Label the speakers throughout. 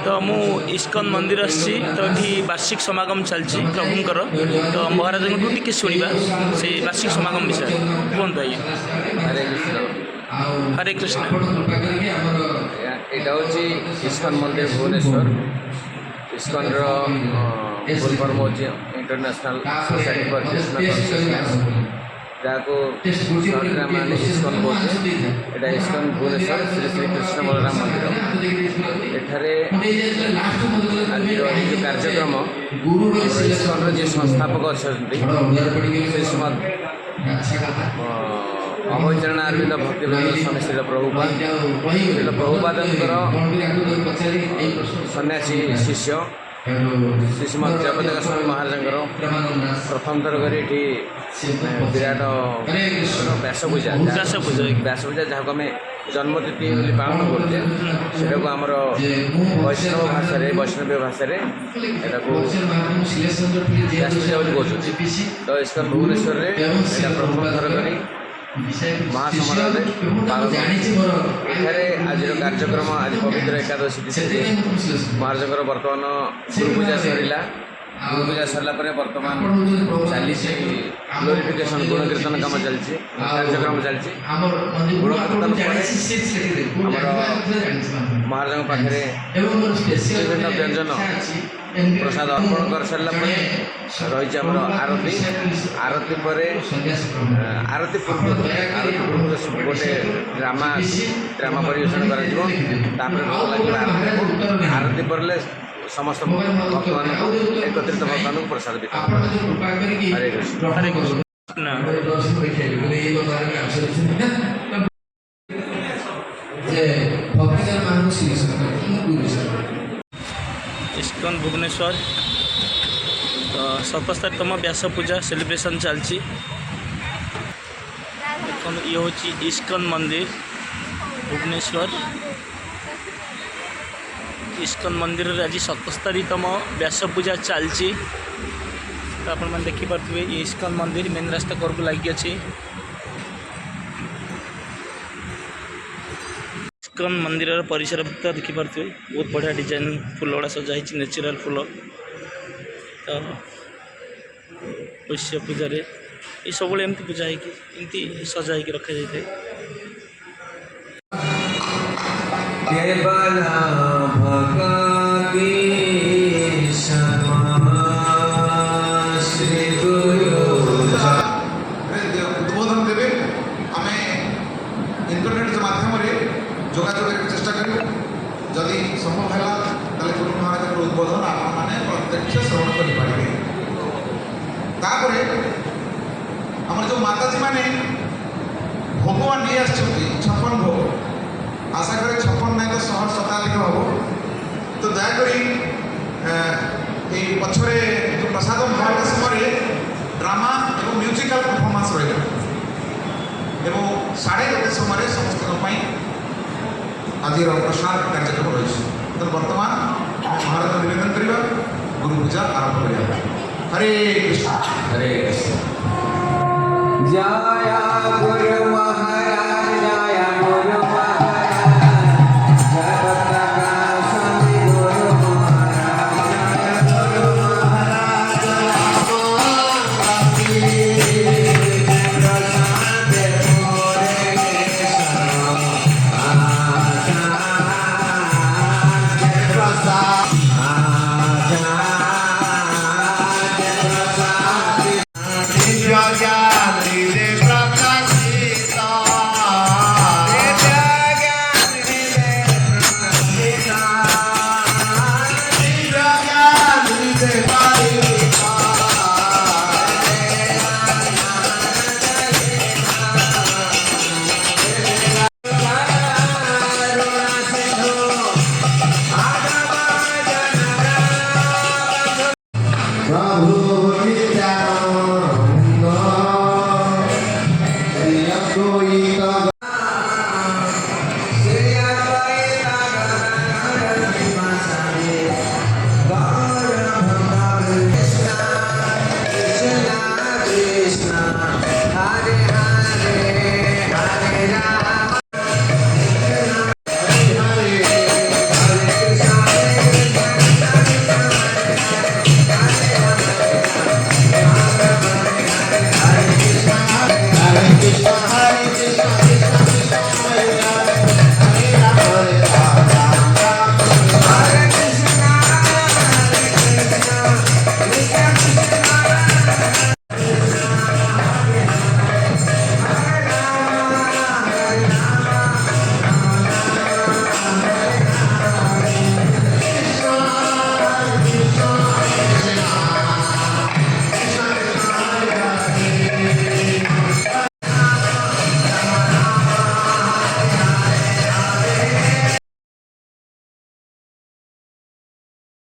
Speaker 1: तो मु इस्कन मंदिर आसी तो ये वार्षिक समागम चलती प्रभुंकर तो महाराज को टी शुणा से वार्षिक समागम विषय कहतु आज्ञा।
Speaker 2: हरे कृष्ण।
Speaker 1: हरे कृष्ण।
Speaker 2: यहाँ हूँ इस्कन मंदिर भुवनेश्वर। इस्कन फुल फॉर्म हो international society for Krishna consciousness जहाँ को इस्कन बोलते यहाँ इस्कन भुवनेश्वर श्री श्री कृष्ण बलराम मंदिर एठारे आज जो कार्यक्रम इस्कन जी संस्थापक अच्छा श्रीमद अभयचरण अरविंद भक्तिवेदांत स्वामी श्रील प्रभुपाद सन्यासी शिष्य श्रीमद जगन्नाथ स्वामी महाराज प्रथम थर कर विराट व्यास पूजा जहाँ को आम जन्मतिथि पालन करते को आमर वैष्णव भाषा वैष्णवी भाषा व्यास पूजा कहते तो इस्कन भुवनेश्वर प्रथम थर कर महासमारोह एठारे आज कार्यक्रम आज पवित्र एकादशी तिथि महाराज बर्तमान गुरु पूजा सरला गुरु पूजा सरला बर्तमान चली ग्लोरिफिकेशन गुण कीर्तन काम चलती कार्यक्रम चलती गुण कीर्तन महाराज पाखे विभिन्न व्यंजन प्रसाद अर्पण कर सारा रही आरती आरती पर आरती पूर्व गोटे ड्रामा परिवेशन कर आरती पर समस्त भक्त मान एकत्रित भक्त मान प्रसाद वितरण। हरे कृष्ण।
Speaker 1: हरे कृष्ण। इस्कन भुवनेश्वर तो 77तम व्यास पूजा सेलिब्रेशन चलती ये हूँ इस्कन मंदिर भुवनेश्वर। इस्कन मंदिर आज 77तम व्यास पूजा चलती तो आप देखिपे ये इस्कन मंदिर मेन रास्ता करके लगी अच्छी इस्कन मंदिर परिसर भितर देखिपे बहुत बढ़िया डिजाइन फूल गुड़ा सजाई नेचुरल फूल तो वैश्य पूजा ये सब एमती पूजा होती सजाई रखा जाए।
Speaker 3: उद्बोधन देवे आम इंटरनेट माध्यम जोगाजोग चेष्टा करूँ जदि संभव है गुरु महाराज उद्बोधन आपने प्रत्यक्ष श्रवण करेंगे। आम जो माताजी मैंने भोगवान नहीं आस 56 भोग आशा करें 56 नहीं तो 100 हम तो दयाकोरी पछरे जो प्रसाद भाव समय ड्रामा और म्यूजिकल परफॉर्मेंस रहा और 1:30 समय समस्त आज प्रसाद कार्यक्रम रही तो बर्तमान महाराज निवेदन करवा गुरु पूजा आरंभ करा। हरे कृष्ण।
Speaker 2: हरे कृष्ण। जय गुरु महाराज जय गुरु महाराज जगन्नाथ स्वामी गुरु महाराज गुरु महाराज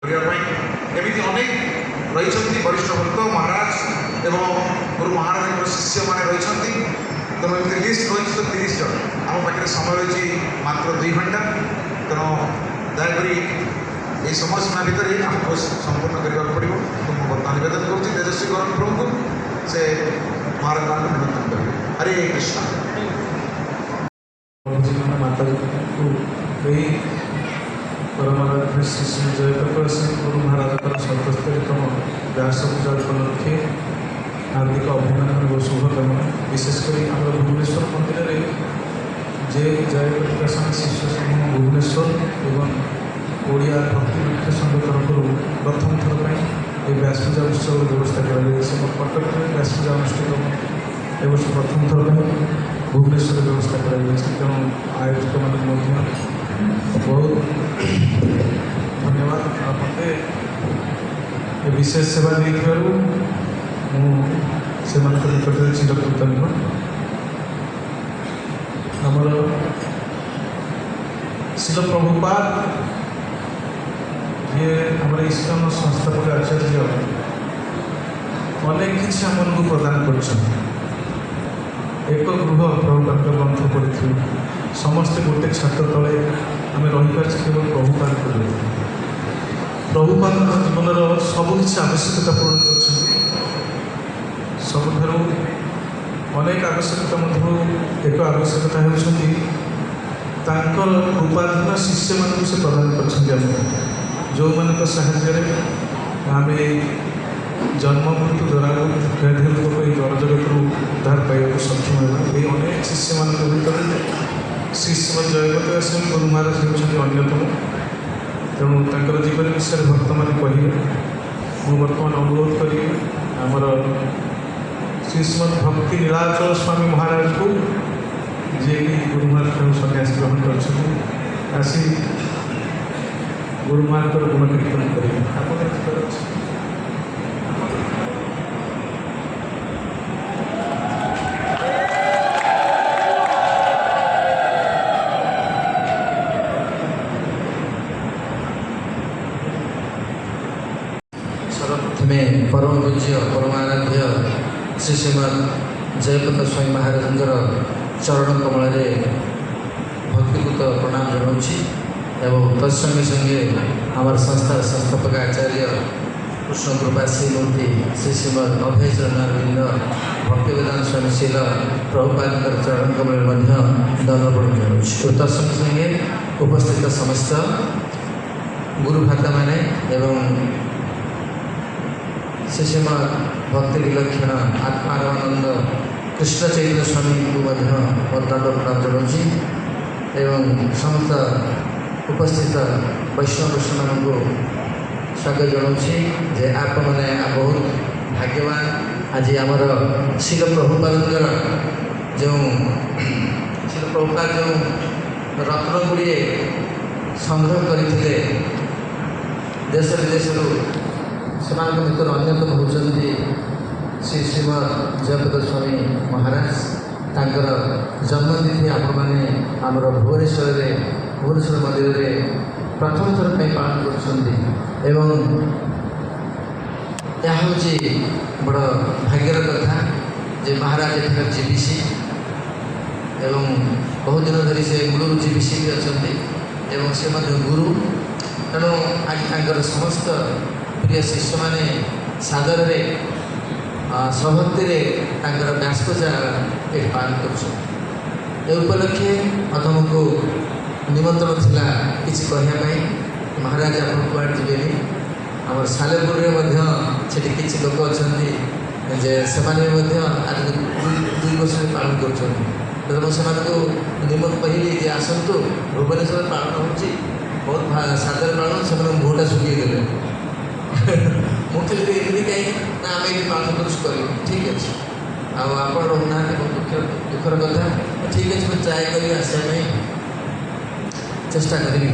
Speaker 3: एमती अनेक रही वरिष्ठ भक्त महाराज एवं गुरु महाराज शिष्य मैंने रही तेणु एमती लिस्ट रही तो 30 जन आम पाखे समय रही मात्र 2 घंटा तेणु दयाक ये समय सीमा भितर आमको संपूर्ण करने पड़ो तो मुझे बर्तमान निवेदन करुँच तेजस्वी गौरव प्रभु को से महाराज मान निवेदन करेंगे। हरे कृष्ण।
Speaker 4: माता को परमाराध्य श्री श्री जयप्रकाश सिंह गुरु महाराज सतस्तरीतम व्यास पूजा उपलक्षे हार्दिक अभिनंदन और शुभकामना। विशेषकर आम भुवनेश्वर मंदिर में जे जयप्रकाश शिष्य समूह भुवनेश्वर एवं ओडिया भक्ति मुख्य संघ तरफ प्रथम थर पर यह व्यास पूजा उत्सव व्यवस्था कर कटक में व्यास पूजा अनुष्ठित एवं प्रथम थर पर भुवनेश्वर व्यवस्था कर तेणु आयोजक मैंने बहुत धन्यवाद मत विशेष सेवा देखे से निकट चिरकृतज्ञ। आमर शिल प्रभुपाद ये आम इस्कन संस्थापक आचार्य अनेक किसी आमको प्रदान कर एक गृह प्रभुपाद ग्रंथ पढ़ी समस्ते गोटे छात तले आम रहीपर केवल प्रभुपाद कर प्रभुपाद जीवन सबकि आवश्यकता पूरण कर सबुठ अनेक आवश्यकता मध्य एक आवश्यकता होती कृपाधीन शिष्य मान से प्रदान कर जो मान साहाय्य आम जन्म मृत्यु द्वारा लोक जड़ जगत उद्धार पाइबा सक्षम होगा। ये अनेक शिष्य मान भर शिष्य जयप्रकाश सिंह गुरु महाराज होती अन्यतम तेणु तर जीवन विषय भक्त मैंने कहे मुझे बर्तमान अनुरोध करी आमर श्रीमद भक्ति नीलाचल स्वामी महाराज को जी गुरु महाराज सन्यास ग्रहण कर आसी गुरु महाराज गुण कीर्तन करेंगे।
Speaker 5: में परम पूज्य परमाराध्य श्री श्रीमद जयप्रकाश स्वामी महाराज चरण कमल भक्तिपूत प्रणाम जनाऊँगी एवं तत्संगे संगे आम संस्थार संस्थापक आचार्य कृष्ण कृपा श्रीमूर्ति श्री श्रीमद अभय चरणारविंद भक्तिवेदांत स्वामी शील प्रभुपाद चरण कमल दंडप्रणाम जनाऊँगी। तत्संगे संगे उपस्थित समस्त गुरु भ्राता मैंने एवं श्रीमद भक्ति विलक्षण आत्मानंद कृष्ण चैतन्य स्वामी को दंड प्रणाम जनाऊँगी एवं समस्त उपस्थित वैष्णव वैष्णव को स्वागत जनाऊँगी जे आप मैंने बहुत भाग्यवान आज आमर शिल प्रभुपाद जो शिल प्रभुपाद जो रत्न गुड़िए संग्रह करते देश विदेश से भितर अन्यतम होती श्री श्रीमद जयप्रकाश स्वामी महाराज तांकर जन्मतिथि आप मैंने आमर भुवनेश्वर मंदिर में प्रथम थर पर पालन कर बड़ भाग्यर कथा जे महाराज एठार जीविसी एवं बहुत दिन धरी से मूल जीविसी भी अच्छा से गुरु तेणु आज समस्त प्रिय शिष्य मैंने सादर स्वभक्ति व्यास पूजा ये पालन कर उपलक्षे अधम को निमंत्रण थिला किसी कहवाई महाराज आप कुआड़ जी आम सालेपुर में किसी लोक अच्छा आज 2 वर्ष पालन कर निमंत्रण कहली जे आसतु भुवनेश्वर पालन हो बहुत सादर पालन से मुहटा सुखीगले मुझे एमती कहीं ना आम ये पालन कर ठीक अच्छे आप रोना बहुत दुखर कथा ठीक अच्छे मैं ट्राए करी आसा चेष्टा करी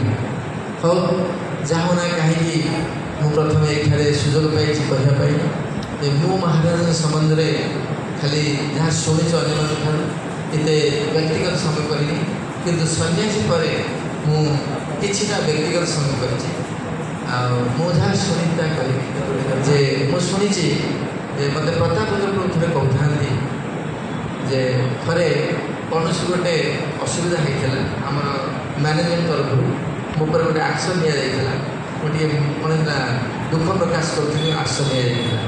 Speaker 5: हाँ जहाँ ना कहीं मुझे प्रथम ये सुजोग पाई कहवाई मु महाराज संबंध में खाली जहाँ शुणी अन्य व्यक्तिगत समय करी किंतु सन्यासी पर मुझा व्यक्तिगत समय कर ମୁଁ ଯାହା ଶୁଣିତା କଲି ଯେ ମୁଁ ଶୁଣିଛି ଯେ ମୋତେ ପ୍ରତାପ ଚନ୍ଦ୍ର ଥରେ କହୁଥାନ୍ତି ଯେ ଥରେ କୌଣସି ଗୋଟେ ଅସୁବିଧା ହେଇଥିଲା ଆମର ମ୍ୟାନେଜମେଣ୍ଟ ତରଫରୁ ମୋ ଉପରେ ଗୋଟେ ଆକ୍ସନ୍ ନିଆଯାଇଥିଲା। ମୁଁ ଟିକେ କ'ଣ ହେଲା ଦୁଃଖ ପ୍ରକାଶ କରୁଥିଲି, ଆକ୍ସନ୍ ନିଆଯାଇଥିଲା।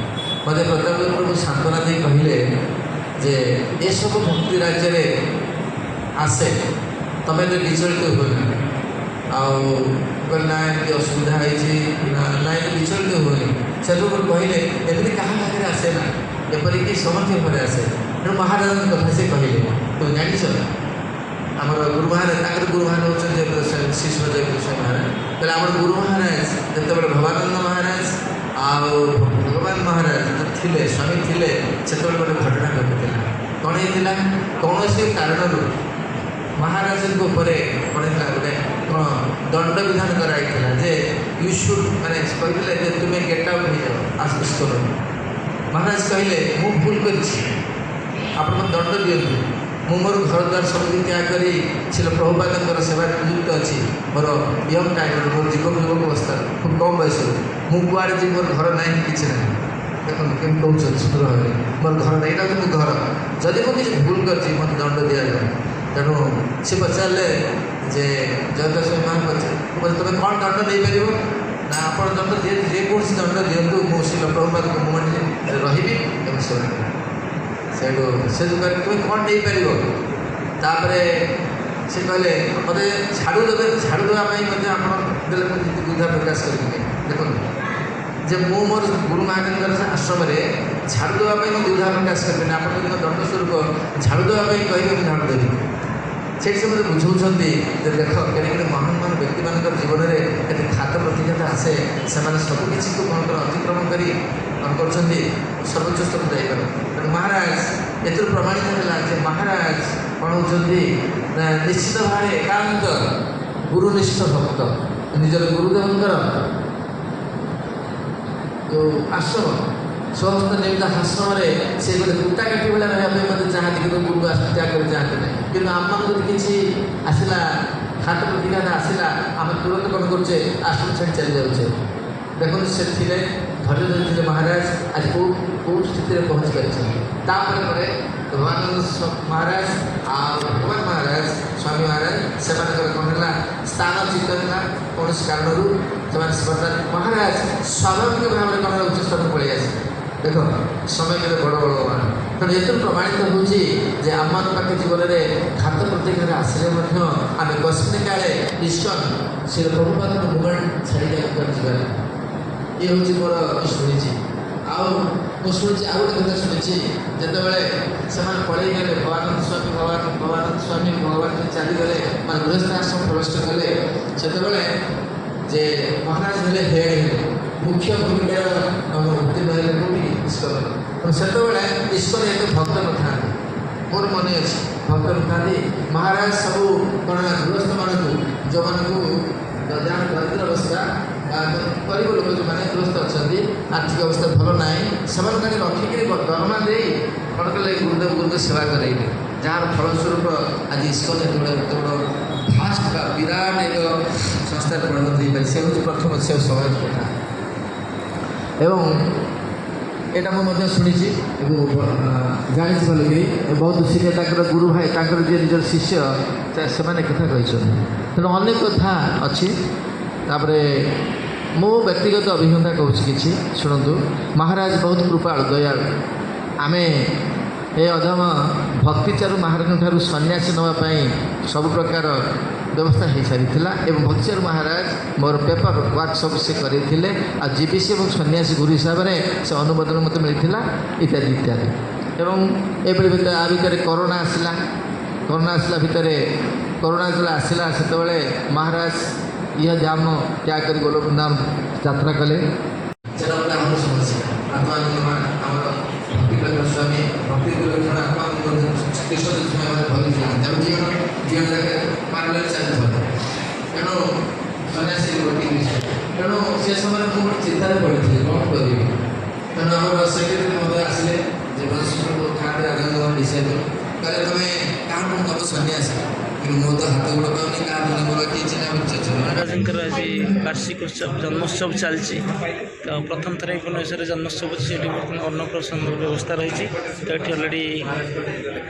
Speaker 5: ମୋତେ ପ୍ରତାପ ଚନ୍ଦ୍ର ସାନ୍ତ୍ୱନା ଦେଇ କହିଲେ ଯେ ଏସବୁ ଭକ୍ତି ରାଜ୍ୟରେ ଆସେ, ତମେ ତ ବିଚଳିତ ହୁଏନା। ଆଉ କହିଲେ ନା ଏମିତି ଅସୁବିଧା ହେଇଛି ନା ଏମିତି ବିଚଳିତ ହୁଏନି। ସେଠୁ କହିଲେ ଏମିତି କାହା ପାଖରେ ଆସେ ନା, ଏପରିକି ସମସ୍ତ ଘରେ ଆସେ। ତେଣୁ ମହାରାଜଙ୍କ କଥା ସେ କହିଲେ, ତୁମେ ଜାଣିଛ ଆମର ଗୁରୁ ମହାରାଜ, ତାଙ୍କର ଗୁରୁ ମହାରାଜ ହେଉଛନ୍ତି ଶ୍ରୀ ଜୟପ୍ରଦ ସ୍ୱାମୀ ମହାରାଜ। ତାହେଲେ ଆମର ଗୁରୁ ମହାରାଜ ଯେତେବେଳେ ଭବାନନ୍ଦ ମହାରାଜ ଆଉ ଭଗବାନ ମହାରାଜ ଥିଲେ, ସ୍ୱାମୀ ଥିଲେ, ସେତେବେଳେ ଗୋଟେ ଘଟଣା ଘଟିଥିଲା। କ'ଣ ହେଇଥିଲା? କୌଣସି କାରଣରୁ ମହାରାଜଙ୍କ ଉପରେ କ'ଣ ହେଇଥିଲା, ଗୋଟେ କ'ଣ ଦଣ୍ଡ ବିଧାନ କରାଯାଇଥିଲା ଯେ ୟୁ ସୁଡ୍, ମାନେ କହିଥିଲେ ଯେ ତୁମେ ଗେଟ୍ ଆଉଟ୍ ହେଇଯାଅ ଆଶ୍ରମ। ମହାରାଜ କହିଲେ ମୁଁ ଭୁଲ କରିଛି, ଆପଣ ମୋତେ ଦଣ୍ଡ ଦିଅନ୍ତୁ। ମୁଁ ମୋର ଘର ଦ୍ୱାର ସବୁ ତ୍ୟାଗ କରି ଶିଳ ପ୍ରଭୁପାଦଙ୍କର ସେବାରେ ନିଯୁକ୍ତ ଅଛି। ମୋର ୟଙ୍ଗ ଟାଇମ୍ରୁ, ମୋର ଯୁବକ ଅବସ୍ଥାରୁ, ଖୁବ୍ କମ୍ ବୟସରୁ ମୁଁ କୁଆଡ଼େ ଯିବି, ମୋର ଘର ନାହିଁ, କିଛି ନାହିଁ। ଦେଖନ୍ତୁ କେମିତି କହୁଛନ୍ତି ସୁନ୍ଦର ଭାବରେ, ମୋର ଘର ନାହିଁ, ଏଇଟା ହେଉଛି ମୋ ଘର। ଯଦି ମୁଁ କିଛି ଭୁଲ କରିଛି ମୋତେ ଦଣ୍ଡ ଦିଆଯାଉ। ତେଣୁ ସେ ପଚାରିଲେ ଯେ ଜୟପ୍ରଦ ସ୍ୱାମୀ ମହାରାଜ ତୁମେ କ'ଣ ଦଣ୍ଡ ନେଇପାରିବ? ନା ଆପଣ ଦଣ୍ଡ ଯେକୌଣସି ଦଣ୍ଡ ଦିଅନ୍ତୁ, ମୁଁ ଶିଳ ପ୍ରଭୁପାଦଙ୍କ ମୁହଁରେ ରହିବି ଏବଂ ସେବା କରିବି। ସେଇଠୁ ସେ କହିଲେ ତୁମେ କ'ଣ ନେଇପାରିବ? ତାପରେ ସେ କହିଲେ ମୋତେ ଝାଡ଼ୁ ଦେବା ପାଇଁ ମଧ୍ୟ ଆପଣ ଦେଲେ ମୁଁ ଦ୍ୱିଧା ପ୍ରକାଶ କରିବି। ଦେଖନ୍ତୁ ଯେ ମୁଁ ମୋର ଗୁରୁ ମହାରାଜଙ୍କର ଆଶ୍ରମରେ ଝାଡ଼ୁ ଦେବା ପାଇଁ ମୁଁ ଦ୍ୱିଧା ପ୍ରକାଶ କରିବିନି। ଆପଣ ଯଦି ଦଣ୍ଡ ସ୍ୱରୂପ ଝାଡ଼ୁ ଦେବା ପାଇଁ କହିବେ, ମୁଁ ଝାଡ଼ୁ ଦେବି। ସେଇଠି ସେ ମୋତେ ବୁଝାଉଛନ୍ତି ଯେ ଦେଖ, କେଡ଼େ କେଡ଼େ ମହାନ ମହାନ ବ୍ୟକ୍ତିମାନଙ୍କର ଜୀବନରେ କେତେ ଘାତ ପ୍ରତିଘାତ ଆସେ, ସେମାନେ ସବୁକିଛିକୁ କ'ଣ ଅତିକ୍ରମ କରି କ'ଣ କରୁଛନ୍ତି, ସର୍ବୋଚ୍ଚ ସ୍ତରକୁ ଯାଇପାରନ୍ତି। ତେଣୁ ମହାରାଜ ଏଥିରୁ ପ୍ରମାଣିତ ହେଲା ଯେ ମହାରାଜ କ'ଣ ହେଉଛନ୍ତି ନା ନିଶ୍ଚିତ ଭାବରେ ଏକାନ୍ତ ଗୁରୁନିଷ୍ଠ ଭକ୍ତ। ନିଜର ଗୁରୁଦେବଙ୍କର ଯେଉଁ ଆଶ୍ରମ, ସମସ୍ତ ନିମିତ୍ତ ଆଶ୍ରମରେ ସେ ଗୋଟେ କୁଟା କାଠି ଭଳିଆ ରହିବା ପାଇଁ ମଧ୍ୟ ଚାହାନ୍ତି, କିନ୍ତୁ ଗୁରୁକୁ ତ୍ୟାଗ କରି ଚାହାନ୍ତି ନାହିଁ। କିନ୍ତୁ ଆମମାନଙ୍କୁ ଯଦି କିଛି ଆସିଲା, ଘାତ ପ୍ରତିଘାତ ଆସିଲା, ଆମେ ତୁରନ୍ତ କ'ଣ କରୁଛେ, ଆଶ୍ରମ ଛାଡ଼ି ଚାଲି ଯାଉଛେ। ଦେଖନ୍ତୁ ସେ ଥିଲେ, ଧୈର୍ଯ୍ୟ ଧରିଥିଲେ ମହାରାଜ, ଆଜି କେଉଁ ସ୍ଥିତିରେ ପହଞ୍ଚି ପାରିଛନ୍ତି। ତାପରେ ପରେ ଭବାନନ୍ଦ ମହାରାଜ ଆଉ ଭଗବାନ ମହାରାଜ ସ୍ୱାମୀ ମହାରାଜ ସେମାନଙ୍କର କ'ଣ ହେଲା, ସ୍ଥାନଚ୍ୟୁତ ହେଲା କୌଣସି କାରଣରୁ। ସେମାନେ ମହାରାଜ ସ୍ୱାଭାବିକ ଭାବରେ କ'ଣ ହେଲା, ଉଚ୍ଚ ସ୍ତରକୁ ପଳେଇ ଆସିଲେ। ଦେଖ ସମୟ କେତେ ବଡ଼ ବଡ଼ ମାନ। ତେଣୁ ଏଥିରୁ ପ୍ରମାଣିତ ହେଉଛି ଯେ ଆମମାନଙ୍କ ପାଖେ ଜୀବନରେ ଘାତ ପ୍ରତିଘାତ ଆସିଲେ ମଧ୍ୟ ଆମେ କଶ୍ମୀର କାଳେ ଇସ୍କନ ଶ୍ରୀ ପ୍ରଭୁପାଦଙ୍କ ମୁଭମେଣ୍ଟ ଛାଡ଼ି ଯିବାନି। ଇଏ ହେଉଛି ମୋର ଶୁଣିଛି। ଆଉ ମୁଁ ଶୁଣିଛି ଆଉ ଗୋଟେ କଥା ଶୁଣିଛି, ଯେତେବେଳେ ସେମାନେ ପଳେଇ ଗଲେ, ଭବାନନ୍ଦ ସ୍ୱାମୀ ଭଗବାନ ଚାଲିଗଲେ, ମାନେ ଗୃହସ୍ଥ ଆଶ୍ରମ ପ୍ରବେଶ କଲେ, ସେତେବେଳେ ଯେ ମହାରାଜ ହେଲେ ହେଡ଼ ହେଲେ, ମୁଖ୍ୟ ଭୂମିକାର ଉତ୍ତୀର୍ଣ୍ଣ ହେଲେ କେଉଁଠି, ଇସ୍କନ। ତେଣୁ ସେତେବେଳେ ଇସ୍କନ ଏତେ ଭକ୍ତ ନଥାନ୍ତି, ମୋର ମନେ ଅଛି, ଭକ୍ତ ନଥାନ୍ତି। ମହାରାଜ ସବୁ କ'ଣ ଗୃହସ୍ଥମାନଙ୍କୁ, ଯେଉଁମାନଙ୍କୁ ଯାହାର ଦରିଦ୍ର ଅବସ୍ଥା, ଗରିବ ଲୋକ ଯେଉଁମାନେ ଗୃହସ୍ଥ ଅଛନ୍ତି, ଆର୍ଥିକ ଅବସ୍ଥା ଭଲ ନାହିଁ, ସେମାନଙ୍କୁ ତାଙ୍କୁ ରଖିକିରି ଦରମା ଦେଇ କ'ଣ କଲେ, ଗୁରୁଙ୍କ ସେବା କରାଇଲେ। ଯାହାର ଫଳସ୍ୱରୂପ ଆଜି ଇସ୍କନ ଏତେ ବଡ଼ ଫାଷ୍ଟ ବା ବିରାଟ ଏକ ସଂସ୍ଥାରେ ପରିଣତ ହୋଇପାରେ। ସେ ହେଉଛି ପ୍ରଥମ ସେ ସହଜ କଥା। ଏବଂ ଏଇଟା ମୁଁ ମଧ୍ୟ ଶୁଣିଛି ଏବଂ ଜାଣିଛି ଭଲ କି ବହୁତ ଶିଷ୍ୟ ତାଙ୍କର ଗୁରୁ ଭାଇ, ତାଙ୍କର ଯିଏ ନିଜର ଶିଷ୍ୟ, ସେମାନେ କଥା କହିଛନ୍ତି। ତେଣୁ ଅନେକ କଥା ଅଛି। ତାପରେ ମୁଁ ବ୍ୟକ୍ତିଗତ ଅଭିଜ୍ଞତା କହୁଛି କିଛି, ଶୁଣନ୍ତୁ। ମହାରାଜ ବହୁତ କୃପାଳୁ, ଦୟାଳୁ। ଆମେ ଏ ଅଧମ ଭକ୍ତିଚାରୁ ମହାରାଜଙ୍କ ଠାରୁ ସନ୍ନ୍ୟାସୀ ନେବା ପାଇଁ ସବୁ ପ୍ରକାର ବ୍ୟବସ୍ଥା ହୋଇସାରିଥିଲା ଏବଂ ଭକ୍ତିଚାରୁ ମହାରାଜ ମୋର ପେପର ୱାର୍କ ସବୁ ସେ କରାଇଥିଲେ। ଆଉ ଜିବିସି ଏବଂ ସନ୍ନ୍ୟାସୀ ଗୁରୁ ହିସାବରେ ସେ ଅନୁମୋଦନ ମୋତେ ମିଳିଥିଲା, ଇତ୍ୟାଦି ଇତ୍ୟାଦି। ଏବଂ ଏପରି ଭିତରେ ଆ ଭିତରେ କରୋନା ଆସିଲା ଭିତରେ କରୋନା ଯେତେବେଳେ ଆସିଲା, ସେତେବେଳେ ମହାରାଜ ଇହ ଧାମ ତ୍ୟାଗ କରି ଗୋଲ ବୃନ୍ଦାବନ ଯାତ୍ରା କଲେ। ସେଟା ଗୋଟେ ଆମର ସମସ୍ୟା। ଆମର ଭକ୍ତିପ୍ରଦ ସ୍ୱାମୀ ଭକ୍ତି ଗୁରୁକ୍ଷଣ ଆତ୍ମାନନ୍ଦ କୃଷ୍ଣ ସମୟରେ ଭଲ ଥିଲା, ଜୀବନ ଯାକେ ମାରିଲେ ଚାଲିଥିଲା। ତେଣୁ ସନ୍ନ୍ୟାସୀ ଗୋଟିଏ ବିଷୟ। ତେଣୁ ସେ ସମୟରେ ମୁଁ ଗୋଟେ ଚିନ୍ତାରେ ପଡ଼ିଥିଲି, କ'ଣ କରିବି। ତେଣୁ ଆମର ସେକ୍ରେଟାରୀ ମଧ୍ୟ ଆସିଲେ, ଯେ ଥାଆନ୍ତି ରାଜେନ୍ଦ୍ର ଡିସାଇଡ୍ କହିଲେ, ତୁମେ କାହାକୁ ନେବ ସନ୍ନ୍ୟାସୀ? କିନ୍ତୁ ମୋ ତ ହାତ ଗୋଡ଼ ପାଉନି କାହା ମନେ ମୋର କିଏ ଚିହ୍ନା ପରିଚୟ ଅଛି?
Speaker 1: ମହାରାଜଙ୍କର ଆଜି ବାର୍ଷିକ ଉତ୍ସବ ଜନ୍ମୋତ୍ସବ ଚାଲିଛି। ତ ପ୍ରଥମ ଥର ଏହି ଭୁବନେଶ୍ୱରରେ ଜନ୍ମୋତ୍ସବ ଅଛି। ସେଠି ବର୍ତ୍ତମାନ ଅନ୍ନପ୍ରସନ୍ନର ବ୍ୟବସ୍ଥା ରହିଛି। ତ ଏଠି ଅଲରେଡ଼ି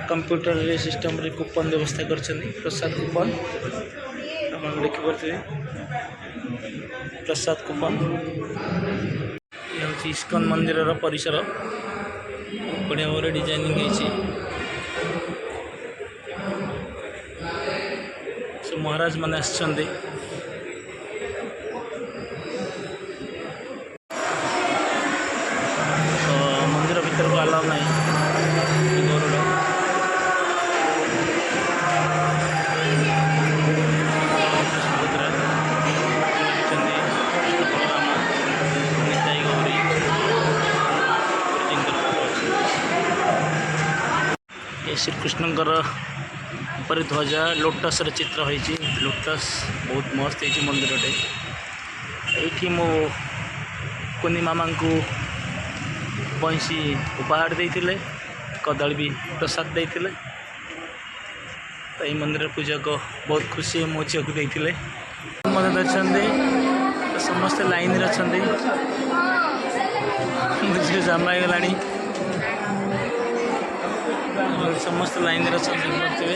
Speaker 1: କମ୍ପ୍ୟୁଟରରେ ସିଷ୍ଟମରେ କୁପନ୍ ବ୍ୟବସ୍ଥା କରିଛନ୍ତି, ପ୍ରସାଦ କୁପନ୍ ଆପଣ ଦେଖିପାରୁଥିବେ। ପ୍ରସାଦ କୁପନ୍ ଇଏ ହେଉଛି ଇସ୍କନ ମନ୍ଦିରର ପରିସର। ବଢ଼ିଆ ଭାବରେ ଡିଜାଇନିଂ ହେଇଛି। ସେ ମହାରାଜ ମାନେ ଆସିଛନ୍ତି। ତ ମନ୍ଦିର ଭିତରକୁ ଆଲାଉ ନାହିଁ। ଗରୁଡ଼ ସୁଭଦ୍ରା ଅଛନ୍ତି, ବଳରାମ, ନିତାଇ ଗୌରୀ, ଗୁରୁଜୀଙ୍କର ଫଟୋ ଅଛି। ଏ ଶ୍ରୀକୃଷ୍ଣଙ୍କର ଉପରେ ଧ୍ୱଜା ଲୋଟସ୍ର ଚିତ୍ର ହେଇଛି। ଲୋଟସ୍ ବହୁତ ମସ୍ତ ହେଇଛି ମନ୍ଦିରଟେ। ଏଇଠି ମୋ କୁନି ମାମାଙ୍କୁ ବଇଁଶୀ ଉପହାର ଦେଇଥିଲେ, କଦଳୀ ବି ପ୍ରସାଦ ଦେଇଥିଲେ। ତ ଏଇ ମନ୍ଦିର ପୂଜକ ବହୁତ ଖୁସି ମୋ ଝିଅକୁ ଦେଇଥିଲେ। ମନେ ଅଛନ୍ତି, ସମସ୍ତେ ଲାଇନ୍ରେ ଅଛନ୍ତି। ମୋ ଝିଅ ଜାମା ହେଇଗଲାଣି। ସମସ୍ତେ ଲାଇନ୍ରେ ଅଛନ୍ତି, ଦେଖିପାରୁଥିବେ।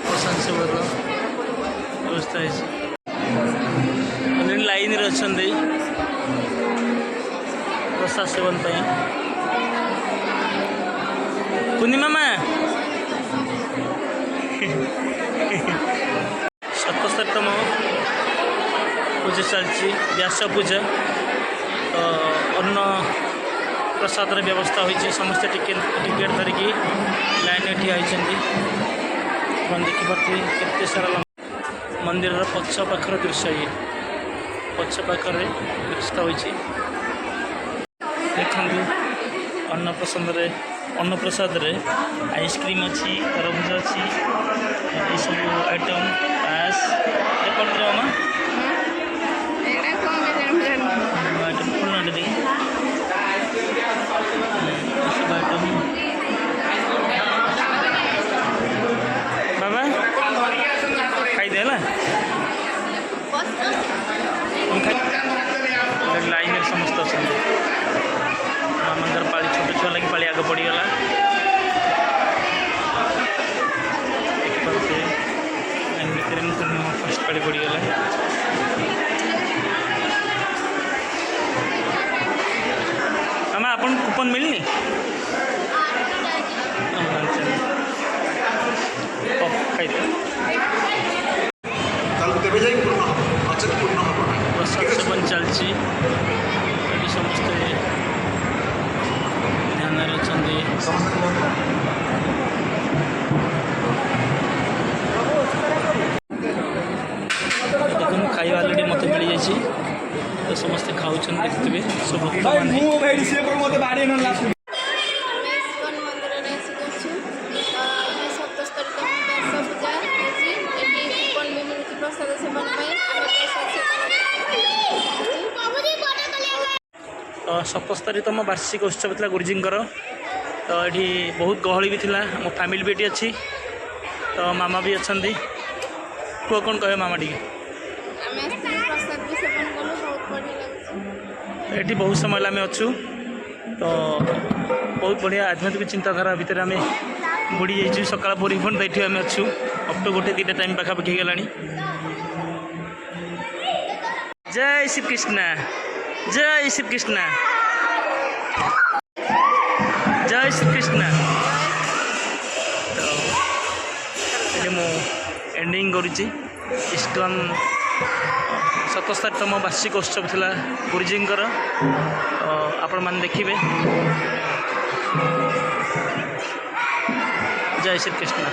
Speaker 1: ପ୍ରସାଦ ସେବର ବ୍ୟବସ୍ଥା ହେଇଛି। ଲାଇନ୍ରେ ଅଛନ୍ତି ପ୍ରସାଦ ସେବନ ପାଇଁ। କୁନି ମାମା 77ତମ ପୂଜା ଚାଲିଛି, ବ୍ୟାସ ପୂଜା। ତ ଅନ୍ନ ପ୍ରସାଦର ବ୍ୟବସ୍ଥା ହୋଇଛି। ସମସ୍ତେ ଟିକେଟ୍ ଧରିକି ଲାଇନ୍ରେ ଠିଆ ହୋଇଛନ୍ତି। ଆପଣ ଦେଖିପାରୁଥିବେ କେତେ ସାରା ମନ୍ଦିରର ପଛ ପାଖର ଦୃଶ୍ୟ। ଇଏ ପଛ ପାଖରେ ବ୍ୟବସ୍ଥା ହୋଇଛି। ଦେଖନ୍ତୁ ଅନ୍ନପ୍ରସାଦରେ ଆଇସ୍କ୍ରିମ୍ ଅଛି, ତରଭୁଜ ଅଛି, ଏସବୁ ଆଇଟମ୍ ପାସ୍। କ'ଣ ମାମା ଆଇଟମ୍ କ'ଣ ଦେଖି ଏସବୁ ଆଇଟମ୍। ବାବା ଖାଇଦେ ହେଲା। ଲାଇନ୍ରେ ସମସ୍ତେ ଅଛନ୍ତି। ମାମାଙ୍କର ପାଳି, ଛୋଟ ଛୁଆ ଲାଗି ପାଳି ଆଗ ପଡ଼ିଗଲା। ଦେଖିପାରୁଥିବେ ଲାଇନ୍ ଭିତରେ ମୁଁ ଫାର୍ଷ୍ଟ ପାଳି ପଡ଼ିଗଲା। ମାମା ଆପଣଙ୍କୁ କୁପନ୍ ମିଳିନି? ଖାଇଦେ। ପ୍ରସାଦ ସେବନ ଚାଲିଛି। ଏଠି ସମସ୍ତେ ଧ୍ୟାନରେ ଅଛନ୍ତି। ଦେଖନ୍ତୁ ଖାଇବା ଅଲରେଡ଼ି ମୋତେ ମିଳିଯାଇଛି। ତ ସମସ୍ତେ ଖାଉଛନ୍ତି, ଦେଖିଥିବେ ସବୁ ଭକ୍ତମାନେ। ତ 77ତମ ବାର୍ଷିକ ଉତ୍ସବ ଥିଲା ଗୁରୁଜୀଙ୍କର। ତ ଏଠି ବହୁତ ଗହଳି ବି ଥିଲା। ମୋ ଫ୍ୟାମିଲି ବି ଏଠି ଅଛି। ତ ମାମା ବି ଅଛନ୍ତି। କୁହ କ'ଣ କହିବ ମାମା ଟିକେ? ଏଠି ବହୁତ ସମୟ ହେଲା ଆମେ ଅଛୁ। ତ ବହୁତ ବଢ଼ିଆ ଆଧ୍ୟାତ୍ମିକ ଚିନ୍ତାଧାରା ଭିତରେ ଆମେ ବୁଡ଼ି ଯାଇଛୁ। ସକାଳ ପରିପର୍ଯ୍ୟନ୍ତ ଏଠି ଆମେ ଅଛୁ। ଅପ୍ ଟୁ 1-2ଟା ଟାଇମ୍ ପାଖାପାଖି ହେଇଗଲାଣି। ଜୟ ଶ୍ରୀକୃଷ୍ଣ, ଜୟ ଶ୍ରୀକୃଷ୍ଣ, ଜୟ ଶ୍ରୀକୃଷ୍ଣ। ତ ଏଠି ମୁଁ ଏଣ୍ଡିଂ କରୁଛି। ଇସ୍କନ 77ତମ ବାର୍ଷିକ ଉତ୍ସବ ଥିଲା ଗୁରୁଜୀଙ୍କର। ଆପଣମାନେ ଦେଖିବେ। ଜୟ ଶ୍ରୀକୃଷ୍ଣ।